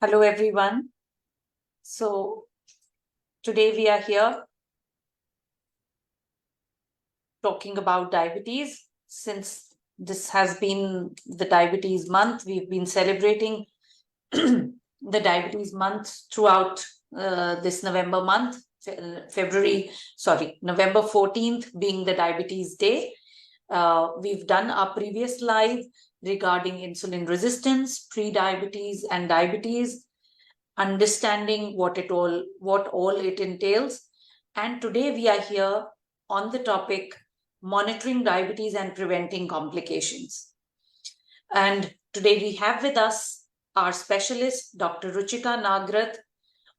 Hello, everyone. So today we are here talking about diabetes. Since this has been the diabetes month, we've been celebrating the diabetes month throughout this November month, November 14th being the diabetes day. We've done our previous live regarding insulin resistance, pre-diabetes and diabetes, understanding what all it entails. And today we are here on the topic monitoring diabetes and preventing complications. And today we have with us our specialist, Dr. Ruchika Nagrath,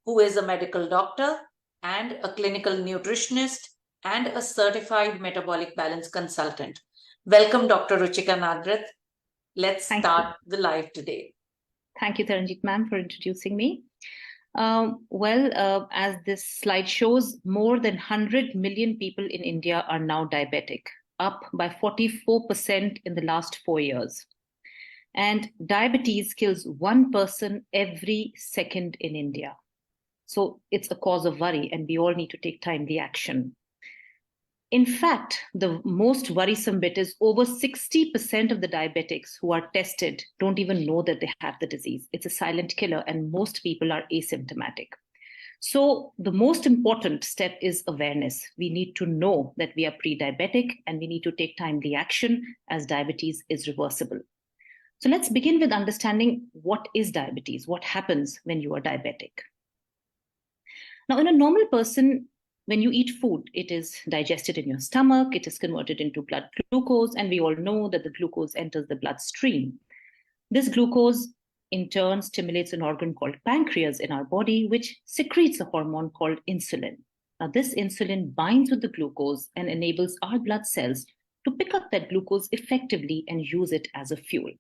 who is a medical doctor and a clinical nutritionist and a certified metabolic balance consultant. Welcome, Dr. Ruchika Nagrath. Let's start the live today. Thank you, Taranjit ma'am, for introducing me. As this slide shows, more than 100 million people in India are now diabetic, up by 44% in the last 4 years. And diabetes kills one person every second in India. So it's a cause of worry, and we all need to take timely action. In fact, the most worrisome bit is over 60% of the diabetics who are tested don't even know that they have the disease. It's a silent killer, and most people are asymptomatic. So the most important step is awareness. We need to know that we are pre-diabetic, and we need to take timely action as diabetes is reversible. So let's begin with understanding what is diabetes, what happens when you are diabetic. Now, in a normal person, when you eat food, it is digested in your stomach, it is converted into blood glucose, and we all know that the glucose enters the bloodstream. This glucose, in turn, stimulates an organ called pancreas in our body, which secretes a hormone called insulin. Now, this insulin binds with the glucose and enables our blood cells to pick up that glucose effectively and use it as a fuel.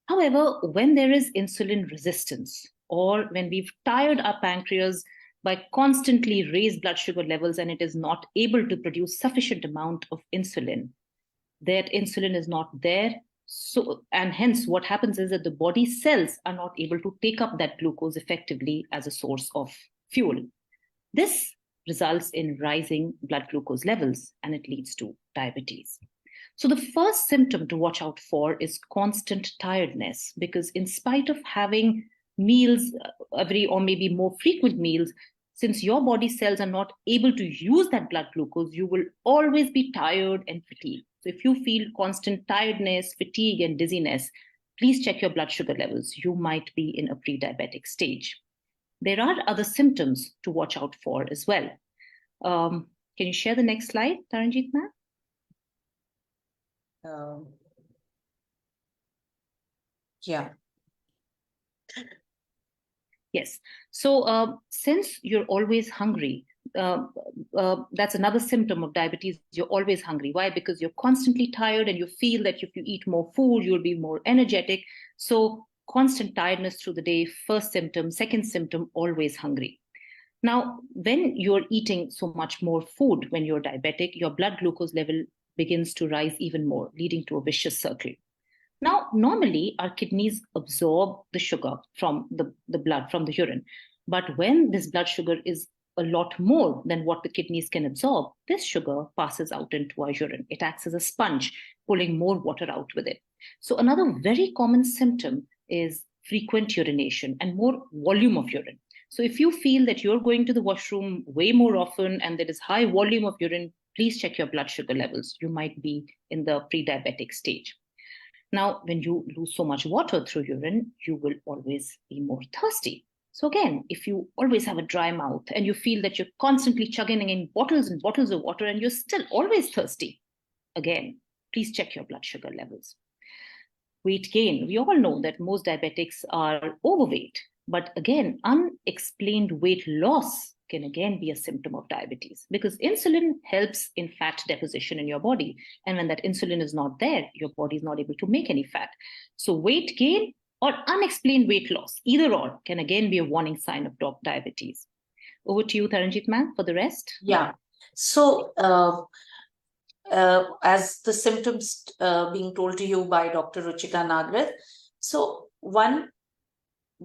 However, when there is insulin resistance, or when we've tired our pancreas by constantly raised blood sugar levels and it is not able to produce sufficient amount of insulin, that insulin is not there. And hence what happens is that the body cells are not able to take up that glucose effectively as a source of fuel. This results in rising blood glucose levels, and it leads to diabetes. So the first symptom to watch out for is constant tiredness, because in spite of having meals every or maybe more frequent meals, since your body cells are not able to use that blood glucose, you will always be tired and fatigued. So if you feel constant tiredness, fatigue, and dizziness, please check your blood sugar levels. You might be in a pre-diabetic stage. There are other symptoms to watch out for as well. Can you share the next slide, Taranjit ma'am? Yeah. Yes. So since you're always hungry, that's another symptom of diabetes. You're always hungry. Why? Because you're constantly tired and you feel that if you eat more food, you'll be more energetic. So constant tiredness through the day, first symptom. Second symptom, always hungry. Now, when you're eating so much more food when you're diabetic, your blood glucose level begins to rise even more, leading to a vicious circle. Now, normally our kidneys absorb the sugar from the blood, from the urine. But when this blood sugar is a lot more than what the kidneys can absorb, this sugar passes out into our urine. It acts as a sponge, pulling more water out with it. So another very common symptom is frequent urination and more volume of urine. So if you feel that you're going to the washroom way more often and there is high volume of urine, please check your blood sugar levels. You might be in the pre-diabetic stage. Now, when you lose so much water through urine, you will always be more thirsty. So again, if you always have a dry mouth and you feel that you're constantly chugging in bottles and bottles of water and you're still always thirsty, again, please check your blood sugar levels. Weight gain. We all know that most diabetics are overweight, but again, unexplained weight loss can again be a symptom of diabetes, because insulin helps in fat deposition in your body. And when that insulin is not there, your body is not able to make any fat. So weight gain or unexplained weight loss, either or, can again be a warning sign of diabetes. Over to you, Taranjit ma'am, for the rest. Yeah. So as the symptoms being told to you by Dr. Ruchika Nagrath, so one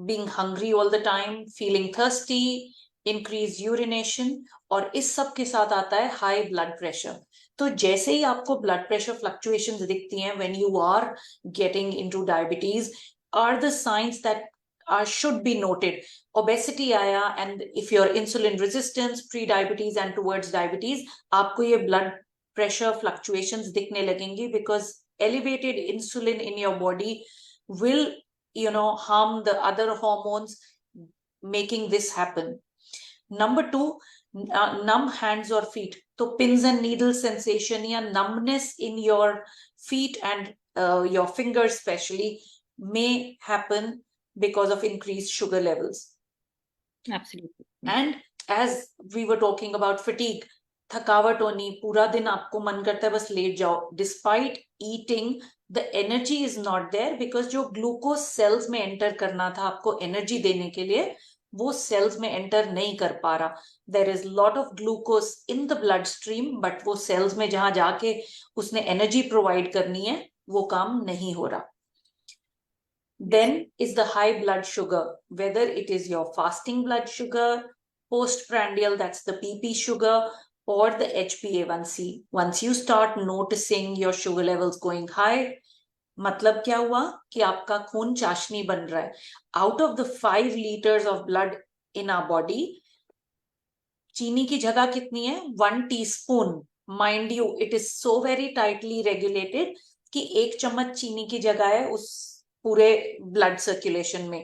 being hungry all the time, feeling thirsty, increased urination, और इस सब के साथ आता है high blood pressure. तो जैसे ही आपको blood pressure fluctuations दिखती हैं when you are getting into diabetes, are the signs that should be noted. Obesity आया, and if you're insulin resistance, pre-diabetes and towards diabetes, आपको ये blood pressure fluctuations दिखने लगेंगी, because elevated insulin in your body will harm the other hormones, making this happen. Number 2, numb hands or feet. So pins and needles sensation या numbness in your feet and your fingers especially may happen because of increased sugar levels. Absolutely. And as we were talking about fatigue, थकावट होनी, पूरा दिन आपको मन करता है बस लेट जाओ, despite eating the energy is not there, because जो ग्लूकोज सेल्स में एंटर करना था आपको एनर्जी देने के लिए, वो सेल्स में एंटर नहीं कर पा रहा. There is lot of glucose in the blood stream, but वो सेल्स में जहां जाके उसने एनर्जी प्रोवाइड करनी है वो काम नहीं हो रहा. Then is the high blood sugar, whether it is your fasting blood sugar, postprandial, that's the PP sugar, or the HbA1c. Once you start noticing your sugar levels going high, मतलब क्या हुआ कि आपका खून चाशनी बन रहा है. Out of the 5 liters of blood in our body, चीनी की जगह कितनी है? 1 teaspoon. Mind you, it is so very tightly regulated कि 1 चम्मच चीनी की जगह है उस पूरे blood circulation में.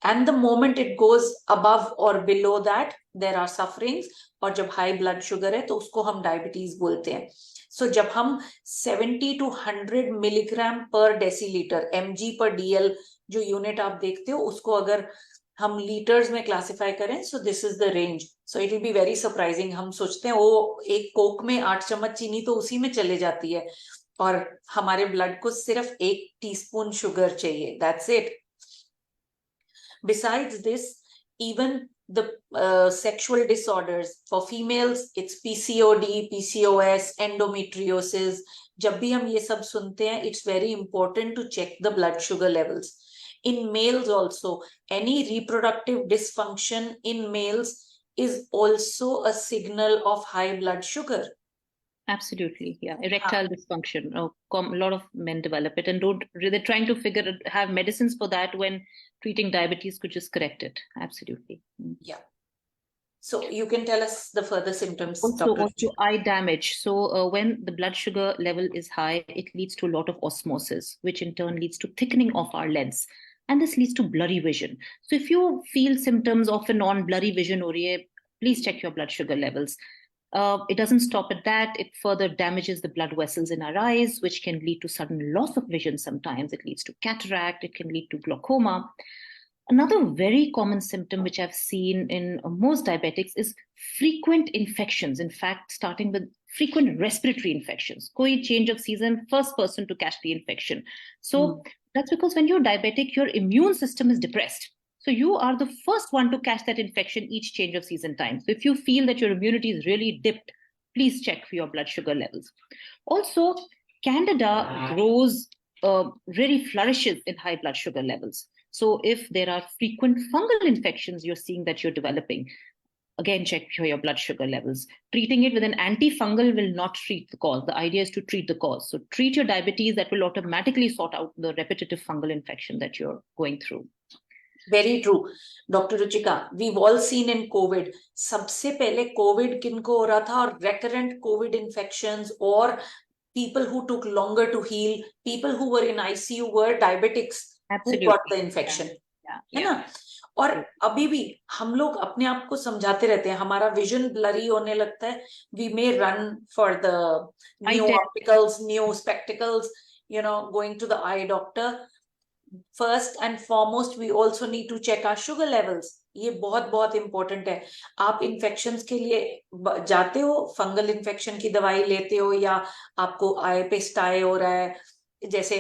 And the moment it goes above or below that, there are sufferings. और जब high blood sugar है तो उसको हम diabetes बोलते हैं. So जब हम 70 to 100 milligram per deciliter, mg per dl जो unit आप देखते हो, उसको अगर हम liters में classify करें, so this is the range. So it will be very surprising. हम सोचते हैं वो एक कोक में 8 चम्मच चीनी तो उसी में चले जाती है, और हमारे ब्लड को सिर्फ 1 टीस्पून शुगर चाहिए. That's it. Besides this, even the sexual disorders for females, it's PCOD, PCOS, endometriosis. जब भी हम ये सब सुनते हैं, it's very important to check the blood sugar levels. In males also, any reproductive dysfunction in males is also a signal of high blood sugar. Absolutely, yeah. Erectile dysfunction. A lot of men develop it and they're trying to have medicines for that when treating diabetes could just correct it. Absolutely. Yeah. So you can tell us the further symptoms. Also eye damage. So when the blood sugar level is high, it leads to a lot of osmosis, which in turn leads to thickening of our lens. And this leads to blurry vision. So if you feel symptoms of a non-blurry vision, please check your blood sugar levels. It doesn't stop at that. It further damages the blood vessels in our eyes, which can lead to sudden loss of vision sometimes. It leads to cataract. It can lead to glaucoma. Another very common symptom which I've seen in most diabetics is frequent infections. In fact, starting with frequent respiratory infections. Koi change of season, first person to catch the infection. So that's because when you're diabetic, your immune system is depressed. So you are the first one to catch that infection each change of season time. So if you feel that your immunity is really dipped, please check for your blood sugar levels. Also, Candida grows, really flourishes in high blood sugar levels. So if there are frequent fungal infections you're seeing that you're developing, again, check for your blood sugar levels. Treating it with an antifungal will not treat the cause. The idea is to treat the cause. So treat your diabetes, that will automatically sort out the repetitive fungal infection that you're going through. Very true, Dr. Ruchika. We've all seen in COVID. सबसे पहले COVID किनको हो रहा था, और recurrent COVID infections, or people who took longer to heal, people who were in ICU were diabetics. Absolutely. Who got the infection. है ना? और अभी भी हम लोग अपने आप को समझाते रहते हैं, हमारा विजन ब्लरी होने लगता है. We may run for the new opticals, new spectacles, going to the eye doctor. First and foremost, we also need to check our sugar levels. ये बहुत बहुत important है. आप infections के लिए जाते हो, fungal infection की दवाई लेते हो, या आपको eye पे स्टाई हो रहा है. जैसे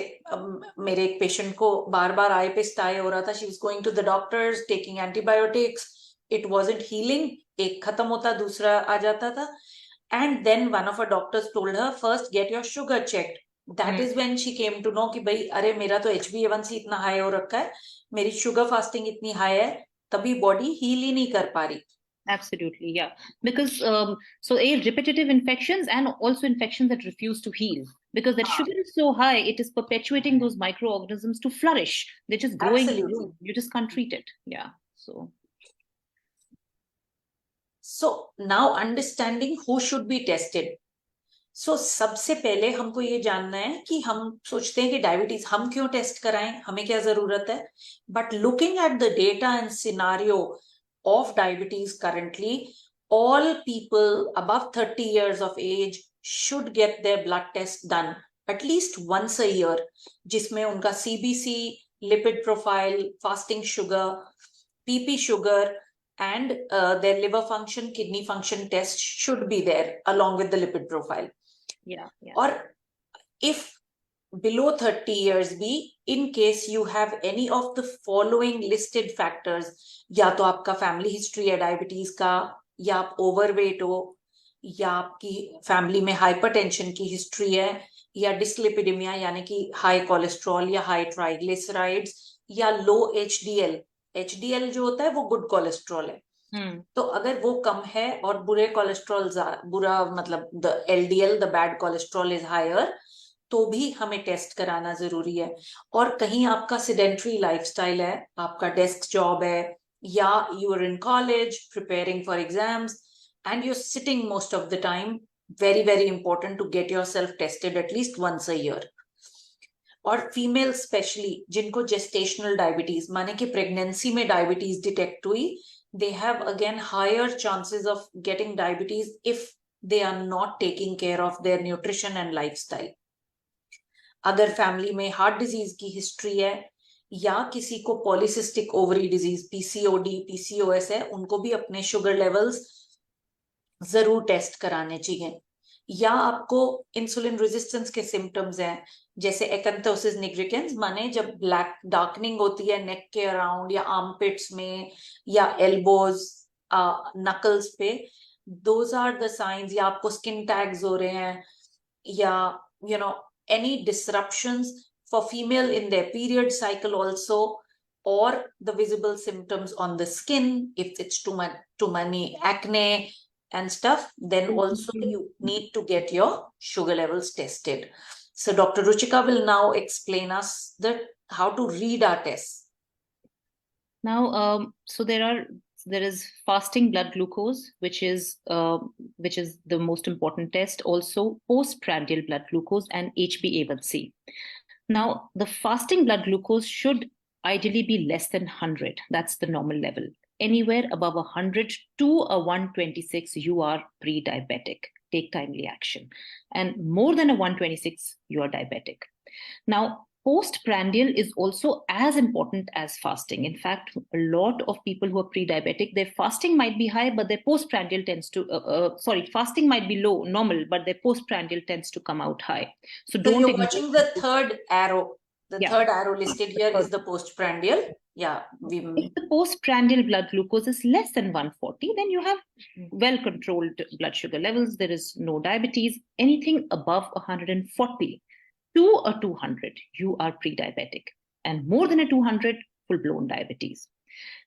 मेरे एक पेशेंट को बार बार eye पे स्टाई हो रहा था. She was going to the doctors, taking antibiotics. It wasn't healing. एक खत्म होता, दूसरा आ जाता था. And then one of our doctors told her, first get your sugar checked. That is when she came to know कि भाई अरे मेरा तो HbA1c इतना हाई हो रखा है, मेरी शुगर फास्टिंग इतनी हाई है, तभी बॉडी हील ही नहीं कर पा रही. Absolutely, yeah. Because repetitive infections and also infections that refuse to heal. Because that sugar is so high, it is perpetuating those microorganisms to flourish. They're just growing. Absolutely. You just can't treat it. Yeah. So now understanding who should be tested. So सबसे पहले हमको ये जानना है कि हम सोचते हैं कि डायबिटीज हम क्यों टेस्ट कराएं, हमें क्या जरूरत है. But looking at the data and scenario of diabetes currently, all people above 30 years of age should get their blood test done at least once a year, जिसमें उनका CBC, lipid profile, fasting sugar, PP sugar, and their liver function, kidney function test should be there along with the lipid profile. Yeah. Or if below 30 years be, in case you have any of the following listed factors, या तो आपका family history है diabetes का, या आप overweight हो, या आपकी फैमिली में हाइपरटेंशन की हिस्ट्री है, या डिसलिपिडेमिया यानी कि हाई कोलेस्ट्रॉल या हाई ट्राइग्लिसराइड्स, या लो HDL. HDL जो होता है वो गुड कोलेस्ट्रॉल है. तो अगर वो कम है और बुरे कोलेस्ट्रॉल, बुरा मतलब the LDL, the bad cholesterol is higher, तो भी हमें टेस्ट कराना जरूरी है. और कहीं आपका सिडेंट्री लाइफस्टाइल है, आपका डेस्क जॉब है, या you are in college preparing for exams and you are sitting most of the time, very very important to get yourself tested at least once a year. और फीमेल स्पेशली जिनको gestational diabetes माने कि pregnancy में diabetes detect हुई, they have again higher chances of getting diabetes if they are not taking care of their nutrition and lifestyle. अगर family में heart disease की history है, या किसी को polycystic ovary disease PCOD, PCOS है, उनको भी अपने शुगर लेवल्स जरूर टेस्ट कराने चाहिए. या आपको इंसुलिन रेजिस्टेंस के सिम्टम्स हैं, जैसे एक्यांथोसिस निग्रिकेंस, माने जब ब्लैक डार्कनिंग होती है नेक के अराउंड या आर्मपिट्स में या एल्बोज, नकल्स पे, दोज आर द साइंस. या आपको स्किन टैग्स हो रहे हैं, या you know any disruptions for female in their period cycle also, or the visible symptoms on the skin, if it's too many acne and stuff, then also you need to get your sugar levels tested. So Dr. Ruchika will now explain us how to read our tests. Now, so there is fasting blood glucose, which is the most important test. Also, postprandial blood glucose and HbA1c. Now, the fasting blood glucose should ideally be less than 100. That's the normal level. Anywhere above 100 to a 126, you are pre-diabetic. Take timely action. And more than a 126, you are diabetic. Now, postprandial is also as important as fasting. In fact, a lot of people who are pre-diabetic, their fasting might be high, but their postprandial tends to, fasting might be low, normal, but their postprandial tends to come out high. So don't you're watching the third arrow. The third arrow listed here is the postprandial. Yeah. If the postprandial blood glucose is less than 140, then you have well-controlled blood sugar levels. There is no diabetes. Anything above 140 to a 200, you are pre-diabetic, and more than a 200, full-blown diabetes.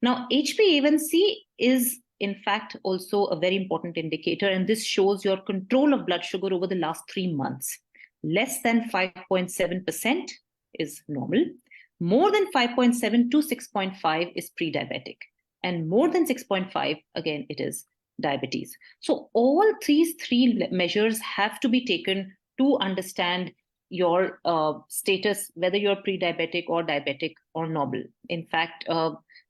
Now, HbA1c is in fact also a very important indicator, and this shows your control of blood sugar over the last 3 months. Less than 5.7% is normal. More than 5.7 to 6.5 is pre-diabetic, and more than 6.5, again, it is diabetes. So all these three measures have to be taken to understand your status, whether you're pre-diabetic or diabetic or normal. In fact,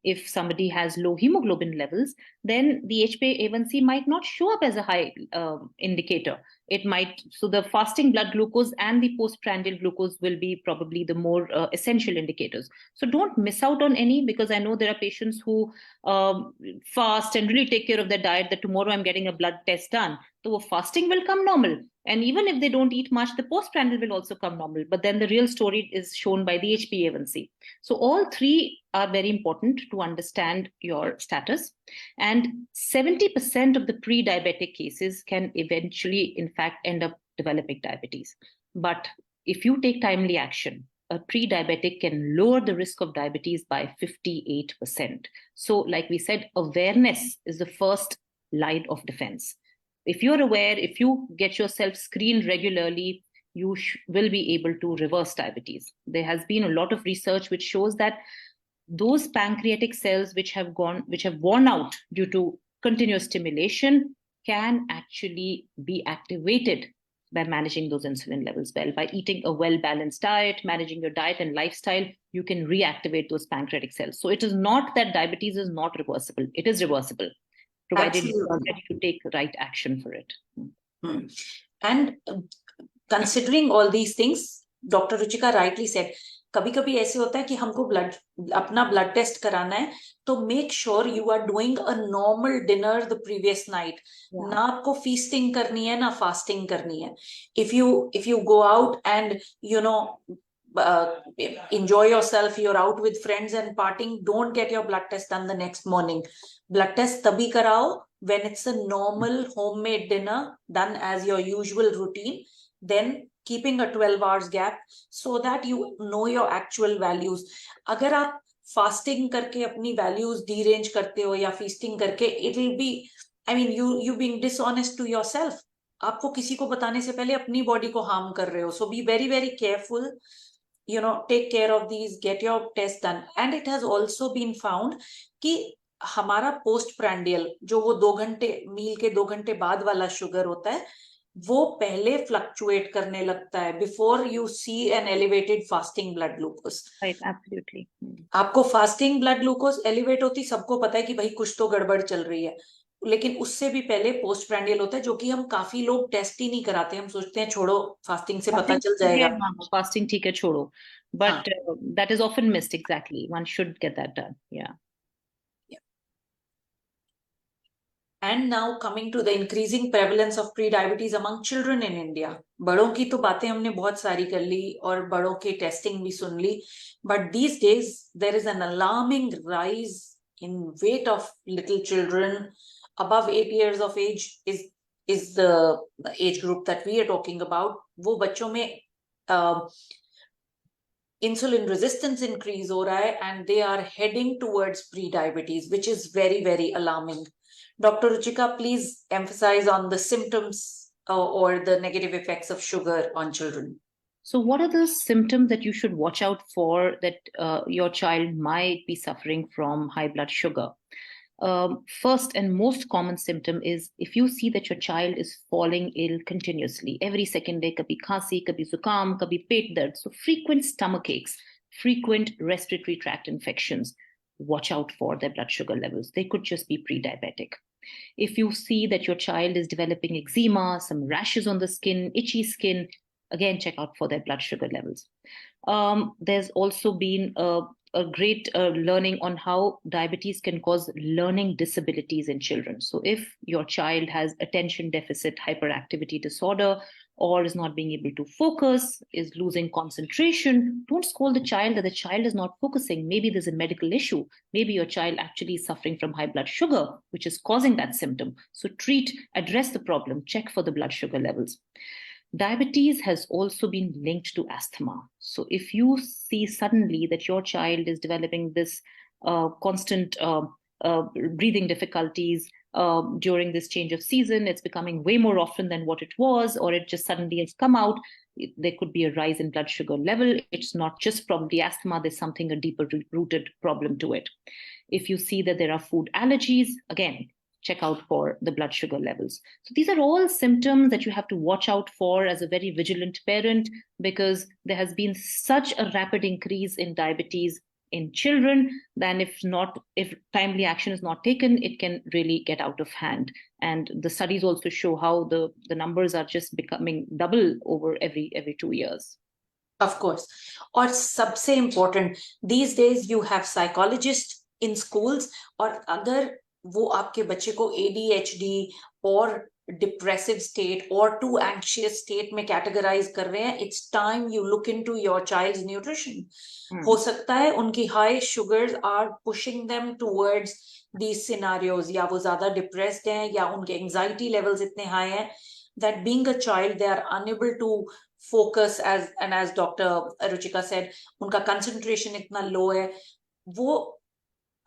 if somebody has low hemoglobin levels, then the HbA1c might not show up as a high indicator. It might, so the fasting blood glucose and the postprandial glucose will be probably the more essential indicators. So don't miss out on any, because I know there are patients who fast and really take care of their diet, that tomorrow I'm getting a blood test done. So fasting will come normal. And even if they don't eat much, the postprandial will also come normal. But then the real story is shown by the HbA1c. So all three are very important to understand your status. And 70% of the pre-diabetic cases can eventually, in fact, end up developing diabetes. But if you take timely action, a pre-diabetic can lower the risk of diabetes by 58%. So, like we said, awareness is the first line of defense. If you're aware, if you get yourself screened regularly, you will be able to reverse diabetes. There has been a lot of research which shows that those pancreatic cells which have worn out due to continuous stimulation can actually be activated by managing those insulin levels well. By eating a well-balanced diet, managing your diet and lifestyle, you can reactivate those pancreatic cells. So it is not that diabetes is not reversible. It is reversible, provided you are ready to take right action for it. And considering all these things, Dr. Ruchika rightly said, कभी कभी ऐसे होता है कि हमको अपना blood test कराना है, तो make sure you are doing a normal dinner the previous night. ना आपको फीस्टिंग करनी है ना फास्टिंग करनी है. If you go out and you know enjoy yourself, you're out with friends and partying, don't get your blood test done the next morning. Blood test tabhi karao when it's a normal homemade dinner done as your usual routine, then keeping a 12 hours gap so that you know your actual values. अगर आप fasting करके अपनी values derange करते हो या feasting करके, it will be, I mean, you being dishonest to yourself. आपको किसी को बताने से पहले अपनी body को harm कर रहे हो. So be very, very careful. You know, take care of these, get your test done. And it has also been found कि हमारा postprandial, जो वो 2 घंटे मील के 2 घंटे बाद वाला शुगर होता है, वो पहले फ्लक्चुएट करने लगता है before you see an elevated fasting blood glucose. Right, absolutely. आपको फास्टिंग ब्लड ग्लूकोज एलिवेट होती, सबको पता है कि भाई कुछ तो गड़बड़ चल रही है, लेकिन उससे भी पहले पोस्ट प्रैंडियल होता है, जो कि हम काफी लोग टेस्ट ही नहीं कराते. हम सोचते हैं छोड़ो, फास्टिंग से पता चल जाएगा. फास्टिंग ठीक है, छोड़ो. But that is often missed. Exactly. One should get that done. Yeah. And now coming to the increasing prevalence of pre-diabetes among children in India. बड़ों की तो बातें हमने बहुत सारी कर ली और बड़ों की टेस्टिंग भी सुन ली. But these days there is an alarming rise in weight of little children above 8 years of age is the age group that we are talking about. वो बच्चों में insulin resistance increase हो रहा है and they are heading towards pre-diabetes, which is very, very alarming. Dr. Ruchika, please emphasize on the symptoms or the negative effects of sugar on children. So what are the symptoms that you should watch out for that your child might be suffering from high blood sugar? First and most common symptom is if you see that your child is falling ill continuously, every second day, kabhi khansi, kabhi zukam, kabhi pet dard, so frequent stomach aches, frequent respiratory tract infections, watch out for their blood sugar levels. They could just be pre-diabetic. If you see that your child is developing eczema, some rashes on the skin, itchy skin, again, check out for their blood sugar levels. There's also been a great learning on how diabetes can cause learning disabilities in children. So if your child has attention deficit hyperactivity disorder or is not being able to focus, is losing concentration, don't scold the child that the child is not focusing. Maybe there's a medical issue. Maybe your child actually is suffering from high blood sugar, which is causing that symptom. So address the problem, check for the blood sugar levels. Diabetes has also been linked to asthma. So if you see suddenly that your child is developing this constant breathing difficulties during this change of season, it's becoming way more often than what it was, or it just suddenly has come out, there could be a rise in blood sugar level. It's not just probably asthma, there's something, a deeper rooted problem to it. If you see that there are food allergies, again, check out for the blood sugar levels. So these are all symptoms that you have to watch out for as a very vigilant parent, because there has been such a rapid increase in diabetes in children, then if timely action is not taken, it can really get out of hand. And the studies also show how the numbers are just becoming double over every 2 years. Of course. Or सबसे important, these days you have psychologists in schools, और अगर वो आपके बच्चे को ADHD और depressive state or too anxious state में categorize कर रहे हैं, it's time you look into your child's nutrition. हो सकता है उनकी high sugars are pushing them towards these scenarios, या वो ज़्यादा depressed हैं, या उनके anxiety levels इतने high हैं that being a child they are unable to focus, as Dr. Ruchika said, उनका concentration इतना low है, वो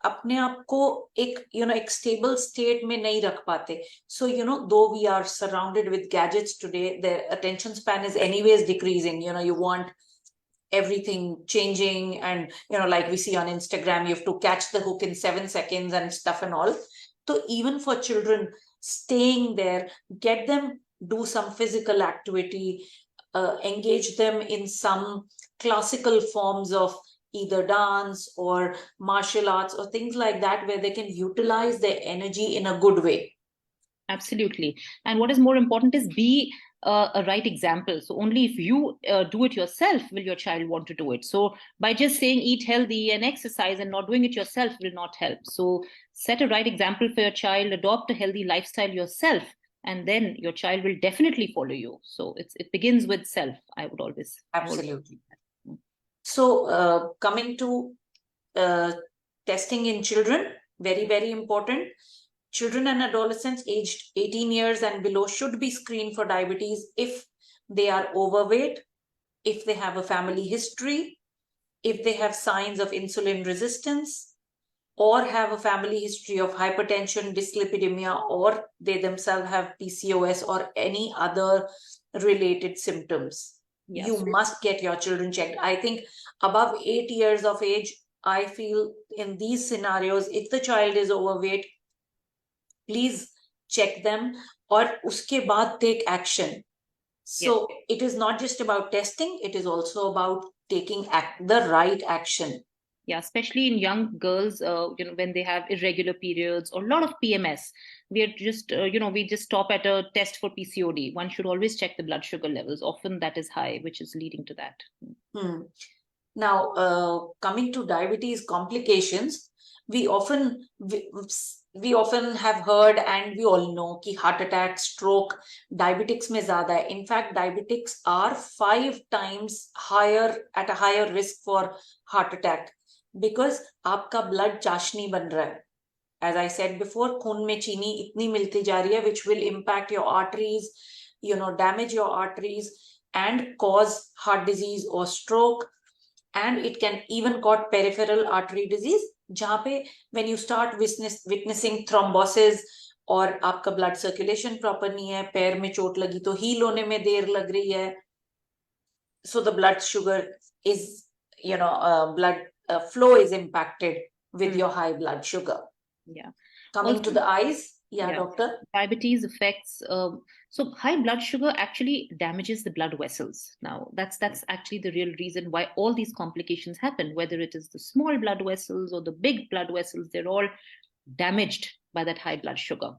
अपने आप को एक एक stable state में नहीं रख पाते. So though we are surrounded with gadgets today, their attention span is anyways decreasing. You want everything changing, and like we see on Instagram, you have to catch the hook in 7 seconds and stuff and all. So even for children, staying there, get them do some physical activity, engage them in some classical forms of either dance or martial arts or things like that, where they can utilize their energy in a good way. Absolutely. And what is more important is be a right example. So only if you do it yourself will your child want to do it. So by just saying eat healthy and exercise and not doing it yourself will not help. So set a right example for your child, adopt a healthy lifestyle yourself, and then your child will definitely follow you. So it begins with self, I would always. Absolutely. So coming to testing in children, very, very important. Children and adolescents aged 18 years and below should be screened for diabetes if they are overweight, if they have a family history, if they have signs of insulin resistance, or have a family history of hypertension, dyslipidemia, or they themselves have PCOS or any other related symptoms. Yes. You must get your children checked. I think above 8 years of age, I feel in these scenarios, if the child is overweight, please check them, or uske baad take action. So yes, it is not just about testing, it is also about taking the right action. Yeah, especially in young girls, when they have irregular periods or a lot of PMS, we are just, we just stop at a test for PCOD. One should always check the blood sugar levels. Often that is high, which is leading to that. Now, coming to diabetes complications, we often have heard, and we all know कि heart attack, stroke, diabetics में ज़्यादा है. In fact, diabetics are 5 times at a higher risk for heart attack because आपका blood चाशनी बन रहा है. As I said before, खून में चीनी इतनी मिलती जा रही है, which will impact your arteries, damage your arteries and cause heart disease or stroke. And it can even cause peripheral artery disease, जहाँ पे when you start witnessing thrombosis और आपका blood circulation proper नहीं है, पैर में चोट लगी तो heal होने में देर लग रही है. So the blood sugar is, blood flow is impacted with your high blood sugar. Yeah. Coming to the eyes. Yeah, doctor. Diabetes affects, so high blood sugar actually damages the blood vessels. Now, that's actually the real reason why all these complications happen, whether it is the small blood vessels or the big blood vessels, they're all damaged by that high blood sugar.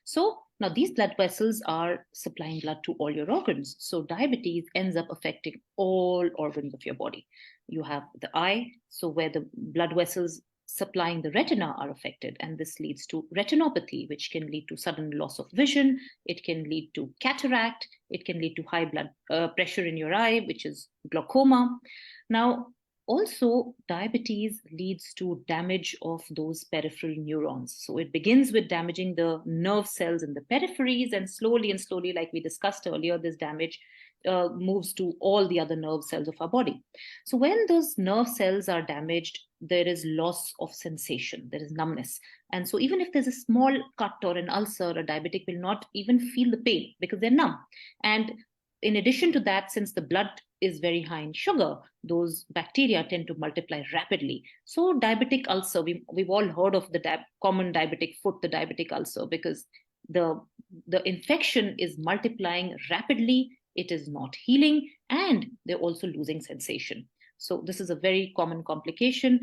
So now these blood vessels are supplying blood to all your organs. So diabetes ends up affecting all organs of your body. You have the eye, so where the blood vessels supplying the retina are affected, and this leads to retinopathy, which can lead to sudden loss of vision. It can lead to cataract. It can lead to high blood pressure in your eye, which is glaucoma. Now, also, diabetes leads to damage of those peripheral neurons. So it begins with damaging the nerve cells in the peripheries, and slowly, like we discussed earlier, this damage moves to all the other nerve cells of our body. So when those nerve cells are damaged, there is loss of sensation, there is numbness. And so even if there's a small cut or an ulcer, a diabetic will not even feel the pain because they're numb. And in addition to that, since the blood is very high in sugar, those bacteria tend to multiply rapidly. So diabetic ulcer, we've all heard of the common diabetic foot, the diabetic ulcer, because the infection is multiplying rapidly, it is not healing, and they're also losing sensation. So this is a very common complication.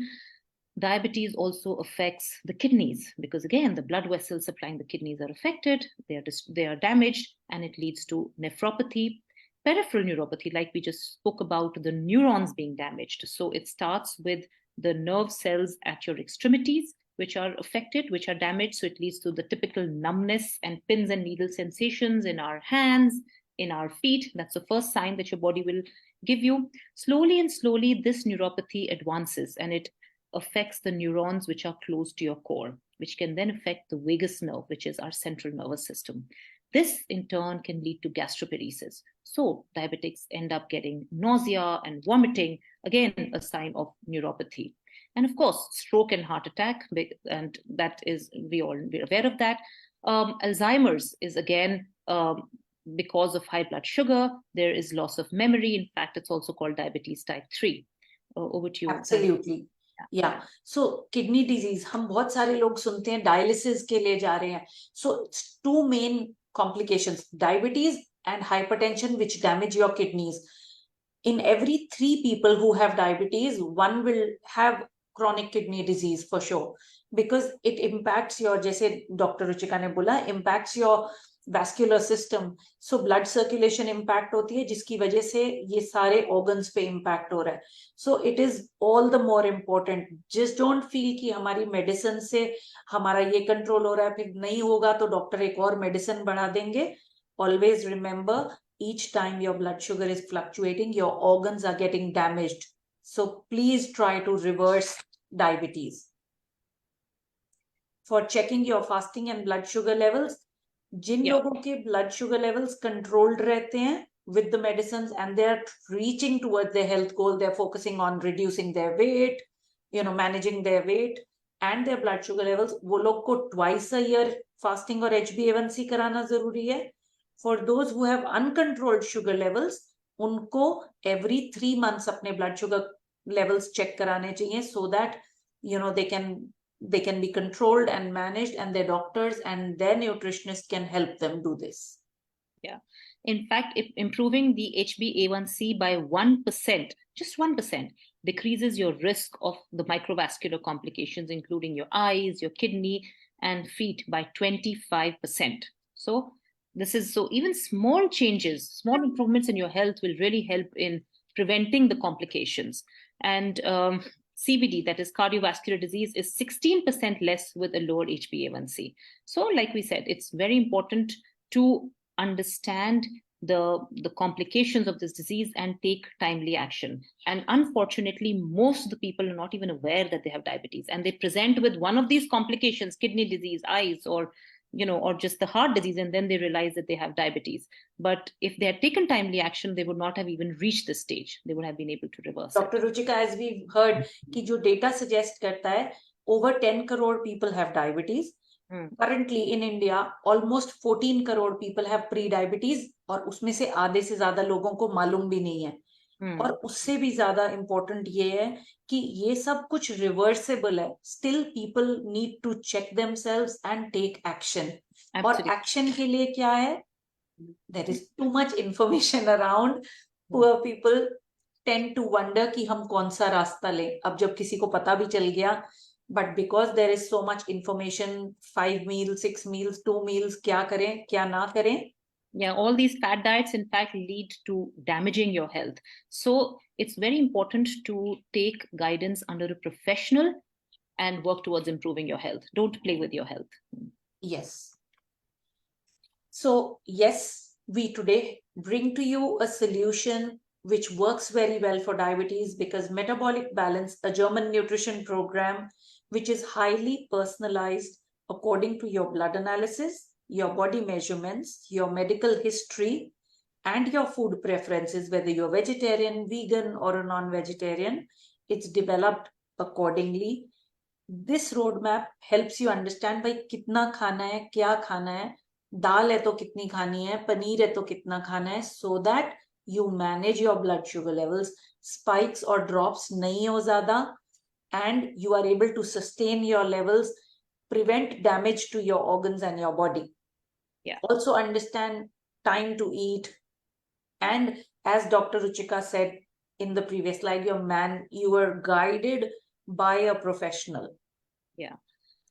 Diabetes also affects the kidneys because, again, the blood vessels supplying the kidneys are affected, they are damaged, and it leads to nephropathy, peripheral neuropathy, like we just spoke about, the neurons being damaged. So it starts with the nerve cells at your extremities, which are affected, which are damaged. So it leads to the typical numbness and pins and needle sensations in our hands, in our feet. That's the first sign that your body will give you. Slowly and slowly, this neuropathy advances and it affects the neurons which are close to your core, which can then affect the vagus nerve, which is our central nervous system. This in turn can lead to gastroparesis. So diabetics end up getting nausea and vomiting, again, a sign of neuropathy. And of course, stroke and heart attack, and that is, we're aware of that. Alzheimer's is again because of high blood sugar. There is loss of memory. In fact, it's also called diabetes type 3. Over to you. Absolutely. Yeah. So kidney disease, हम बहुत सारे लोग सुनते हैं dialysis के लिए जा रहे हैं. So it's two main complications, diabetes and hypertension, which damage your kidneys. In every 3 people who have diabetes, one will have chronic kidney disease for sure, because it impacts your, जैसे doctor Ruchika ने बोला, impacts your vascular system. So blood circulation impact होती है, जिसकी वजह से ये सारे organs पे impact हो रहा है. So it is all the more important. Just don't feel कि हमारी medicine से हमारा ये control हो रहा है, फिर नहीं होगा तो डॉक्टर एक और medicine बढ़ा देंगे. Always remember, each time your blood sugar is fluctuating, your organs are getting damaged. So please try to reverse diabetes. For checking your fasting and blood sugar levels, जिन लोगों के blood sugar levels controlled रहते हैं with the medicines and they're reaching towards their health goal, they're focusing on reducing their weight, managing their weight and their blood sugar levels, वो लोग को twice a year fasting और HbA1c कराना जरूरी है. For those who have uncontrolled sugar levels, उनको every 3 months अपने blood sugar levels check कराने चाहिए, so that they can be controlled and managed, and their doctors and their nutritionist can help them do this. Yeah. In fact, if improving the HbA1c by 1%, just 1%, decreases your risk of the microvascular complications, including your eyes, your kidney, and feet by 25%. So even small changes, small improvements in your health will really help in preventing the complications. And CVD, that is cardiovascular disease, is 16% less with a lower HbA1c. So like we said, it's very important to understand the complications of this disease and take timely action. And unfortunately, most of the people are not even aware that they have diabetes, and they present with one of these complications, kidney disease, eyes, or just the heart disease, and then they realize that they have diabetes. But if they had taken timely action, they would not have even reached this stage. They would have been able to reverse it. Dr. Ruchika, as we've heard, कि जो data suggest करता है, over 10 crore people have diabetes. Currently in India, almost 14 crore people have pre-diabetes, और उसमें से आधे से ज्यादा लोगों को मालूम भी नहीं है. और उससे भी ज्यादा important ये है कि ये सब कुछ reversible है. Still people need to check themselves and take action. और action के लिए क्या है? There is too much information around. Poor people tend to wonder कि हम कौन सा रास्ता लें. अब जब किसी को पता भी चल गया, but because there is so much information, 5 meals, 6 meals, 2 meals, क्या करें, क्या ना करें? Yeah, all these fad diets, in fact, lead to damaging your health. So it's very important to take guidance under a professional and work towards improving your health. Don't play with your health. Yes. So yes, we today bring to you a solution which works very well for diabetes, because Metabolic Balance, a German nutrition program, which is highly personalized according to your blood analysis, your body measurements, your medical history, and your food preferences, whether you're vegetarian, vegan, or a non-vegetarian. It's developed accordingly. This roadmap helps you understand भाई कितना खाना है, क्या खाना है, दाल है तो कितनी खानी है, पनीर है तो कितना खाना है, so that you manage your blood sugar levels, spikes or drops नहीं हो ज़्यादा, and you are able to sustain your levels, prevent damage to your organs and your body. Yeah. Also understand time to eat. And as Dr. Ruchika said in the previous slide, you were guided by a professional. Yeah.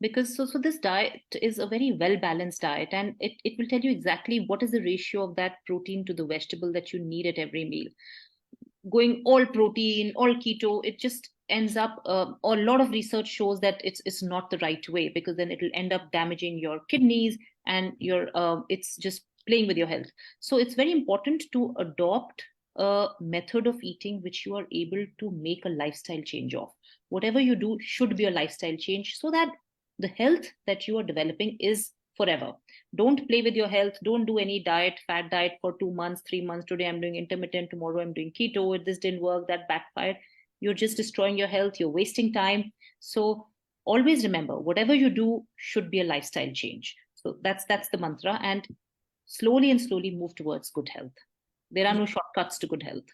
Because so this diet is a very well-balanced diet, and it will tell you exactly what is the ratio of that protein to the vegetable that you need at every meal. Going all protein, all keto, it just ends up, a lot of research shows that it's not the right way, because then it will end up damaging your kidneys and it's just playing with your health. So it's very important to adopt a method of eating which you are able to make a lifestyle change of. Whatever you do should be a lifestyle change, so that the health that you are developing is forever. Don't play with your health. Don't do any diet, fat diet for 2 months, 3 months. Today I'm doing intermittent, tomorrow I'm doing keto. This didn't work, that backfired. You're just destroying your health. You're wasting time. So always remember, whatever you do should be a lifestyle change. So that's the mantra, and slowly and slowly move towards good health. There are no shortcuts to good health.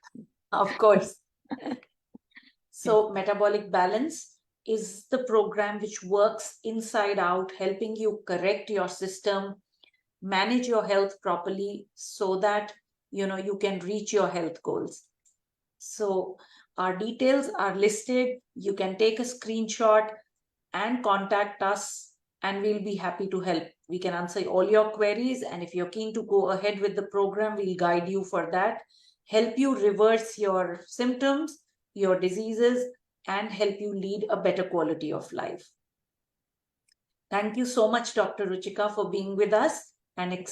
Of course. So Metabolic Balance is the program which works inside out, helping you correct your system, manage your health properly so that you can reach your health goals. So our details are listed. You can take a screenshot and contact us, and we'll be happy to help. We can answer all your queries, and if you're keen to go ahead with the program, we'll guide you for that, help you reverse your symptoms, your diseases, and help you lead a better quality of life. Thank you so much, Dr. Ruchika, for being with us and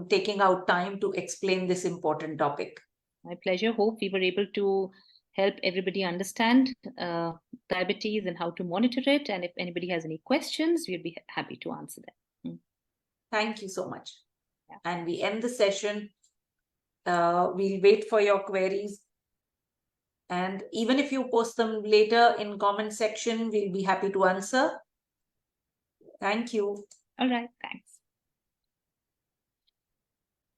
taking out time to explain this important topic. My pleasure. Hope we were able to help everybody understand diabetes and how to monitor it. And if anybody has any questions, we'll be happy to answer them. Thank you so much. Yeah. And we end the session. We'll wait for your queries. And even if you post them later in comment section, we'll be happy to answer. Thank you. All right. Thanks.